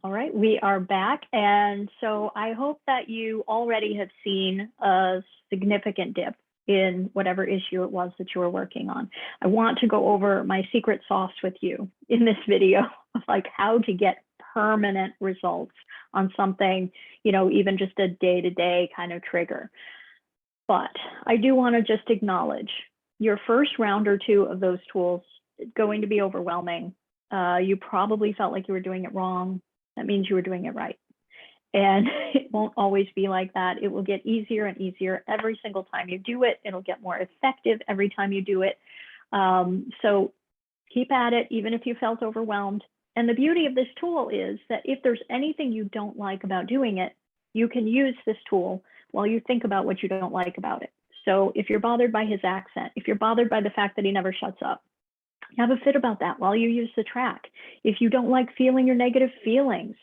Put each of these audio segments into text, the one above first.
All right, we are back. And so I hope that you already have seen a significant dip in whatever issue it was that you were working on. I want to go over my secret sauce with you in this video of like how to get permanent results on something, even just a day-to-day kind of trigger. But I do want to just acknowledge your first round or two of those tools is going to be overwhelming. You probably felt like you were doing it wrong. That means you were doing it right. And it won't always be like that. It will get easier and easier every single time you do it. It'll get more effective every time you do it. So keep at it, even if you felt overwhelmed. And the beauty of this tool is that if there's anything you don't like about doing it, you can use this tool while you think about what you don't like about it. So if you're bothered by his accent, if you're bothered by the fact that he never shuts up, have a fit about that while you use the track. If you don't like feeling your negative feelings,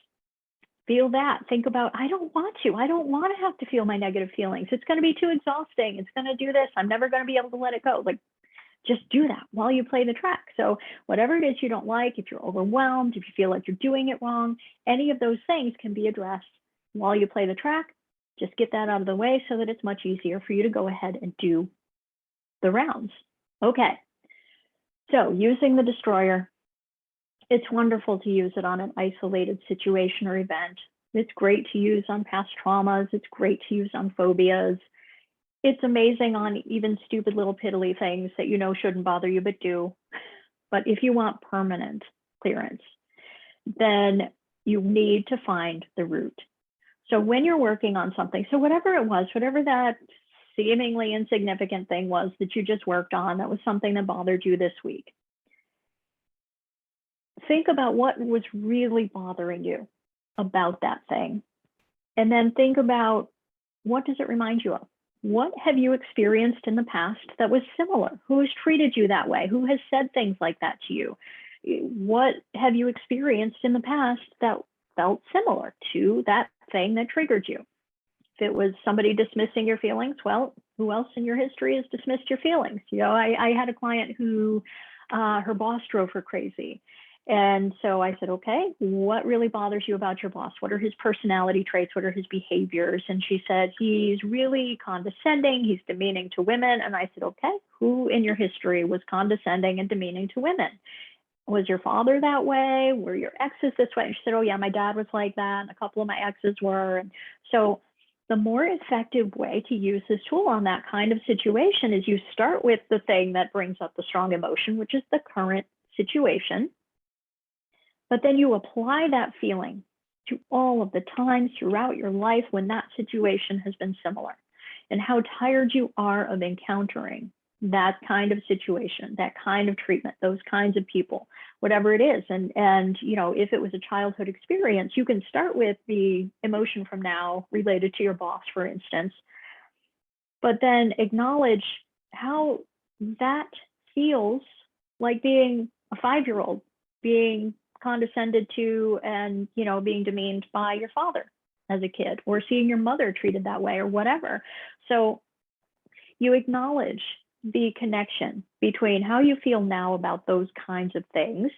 feel that. Think about, I don't want to have to feel my negative feelings. It's going to be too exhausting. It's going to do this. I'm never going to be able to let it go. Like, just do that while you play the track. So whatever it is you don't like, if you're overwhelmed, if you feel like you're doing it wrong, any of those things can be addressed while you play the track. Just get that out of the way so that it's much easier for you to go ahead and do the rounds. Okay. So using the destroyer, it's wonderful to use it on an isolated situation or event. It's great to use on past traumas. It's great to use on phobias. It's amazing on even stupid little piddly things that you know shouldn't bother you, but do. But if you want permanent clearance, then you need to find the root. So when you're working on something, so whatever it was, whatever that seemingly insignificant thing was that you just worked on, that was something that bothered you this week. Think about what was really bothering you about that thing. And then think about, what does it remind you of? What have you experienced in the past that was similar? Who has treated you that way? Who has said things like that to you? What have you experienced in the past that felt similar to that thing that triggered you? If it was somebody dismissing your feelings, well, who else in your history has dismissed your feelings? I had a client who her boss drove her crazy. And so I said, okay, what really bothers you about your boss? What are his personality traits? What are his behaviors? And she said, he's really condescending. He's demeaning to women. And I said, okay, who in your history was condescending and demeaning to women? Was your father that way? Were your exes this way? And she said, oh yeah, my dad was like that. And a couple of my exes were. And so the more effective way to use this tool on that kind of situation is you start with the thing that brings up the strong emotion, which is the current situation. But then you apply that feeling to all of the times throughout your life when that situation has been similar, and how tired you are of encountering that kind of situation, that kind of treatment, those kinds of people, whatever it is. And if it was a childhood experience, you can start with the emotion from now related to your boss, for instance, but then acknowledge how that feels like being a 5-year-old, being condescended to and being demeaned by your father as a kid, or seeing your mother treated that way, or whatever. So you acknowledge the connection between how you feel now about those kinds of things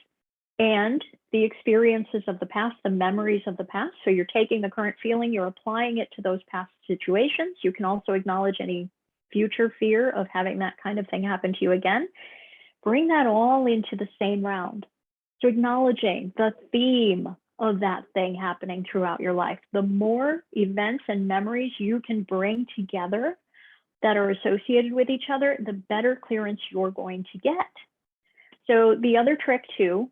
and the experiences of the past, the memories of the past. So you're taking the current feeling, you're applying it to those past situations. You can also acknowledge any future fear of having that kind of thing happen to you again. Bring that all into the same round. So acknowledging the theme of that thing happening throughout your life. The more events and memories you can bring together that are associated with each other, the better clearance you're going to get. So the other trick too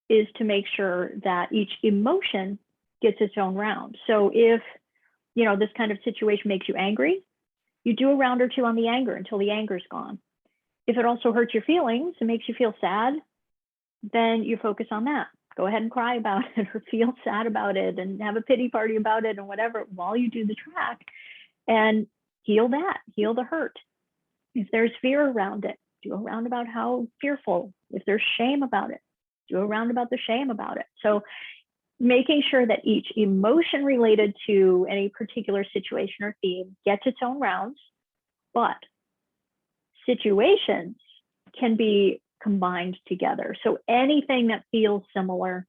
is to make sure that each emotion gets its own round. So if this kind of situation makes you angry, you do a round or two on the anger until the anger's gone. If it also hurts your feelings and makes you feel sad, then you focus on that. Go ahead and cry about it, or feel sad about it, and have a pity party about it, and whatever, while you do the track, and heal that, heal the hurt. If there's fear around it, do a round about how fearful. If there's shame about it, do a round about the shame about it. So making sure that each emotion related to any particular situation or theme gets its own rounds, but situations can be combined together. So anything that feels similar,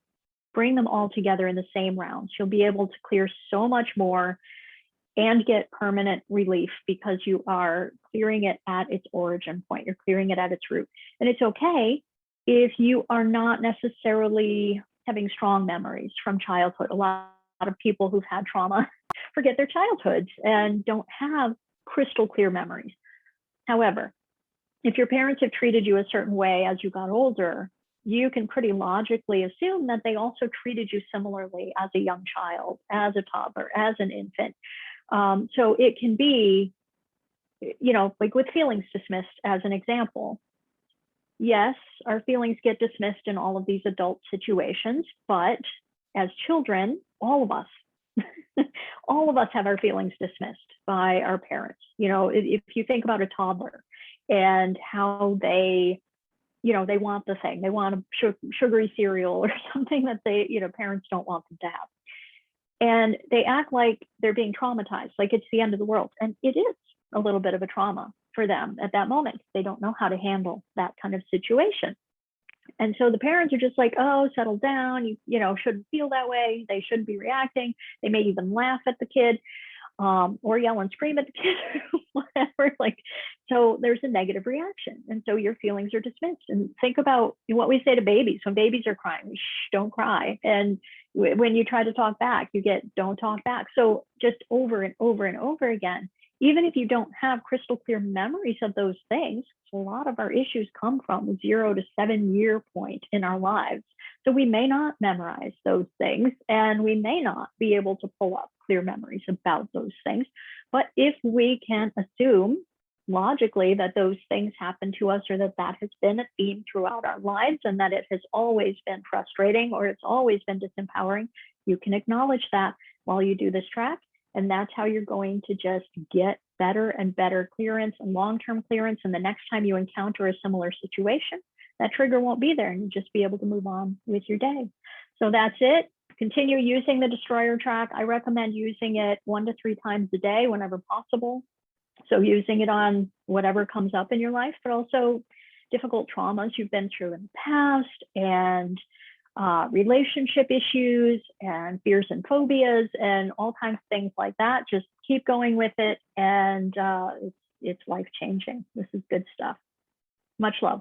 bring them all together in the same rounds. You'll be able to clear so much more and get permanent relief because you are clearing it at its origin point. You're clearing it at its root. And it's okay if you are not necessarily having strong memories from childhood. A lot of people who've had trauma forget their childhoods and don't have crystal clear memories. However, if your parents have treated you a certain way as you got older, you can pretty logically assume that they also treated you similarly as a young child, as a toddler, as an infant. So it can be, like with feelings dismissed as an example. Yes, our feelings get dismissed in all of these adult situations, but as children, all of us, all of us have our feelings dismissed by our parents. If you think about a toddler and how they want the thing, they want a sugary cereal or something that parents don't want them to have. And they act like they're being traumatized, like it's the end of the world. And it is a little bit of a trauma for them at that moment. They don't know how to handle that kind of situation. And so the parents are just like, oh, settle down. You shouldn't feel that way. They shouldn't be reacting. They may even laugh at the kid or yell and scream at the kid, whatever. So there's a negative reaction. And so your feelings are dismissed. And think about what we say to babies. When babies are crying, shh, don't cry. And when you try to talk back, you get, don't talk back. So just over and over and over again, even if you don't have crystal clear memories of those things, a lot of our issues come from the 0 to 7 year point in our lives. So we may not memorize those things and we may not be able to pull up clear memories about those things. But if we can assume logically that those things happen to us, or that has been a theme throughout our lives, and that it has always been frustrating or it's always been disempowering, you can acknowledge that while you do this track. And that's how you're going to just get better and better clearance and long-term clearance. And the next time you encounter a similar situation, that trigger won't be there and you'll just be able to move on with your day. So that's it. Continue using the Destroyer track. I recommend using it 1 to 3 times a day whenever possible. So using it on whatever comes up in your life, but also difficult traumas you've been through in the past, and relationship issues and fears and phobias and all kinds of things like that. Just keep going with it, and it's life-changing. This is good stuff. Much love.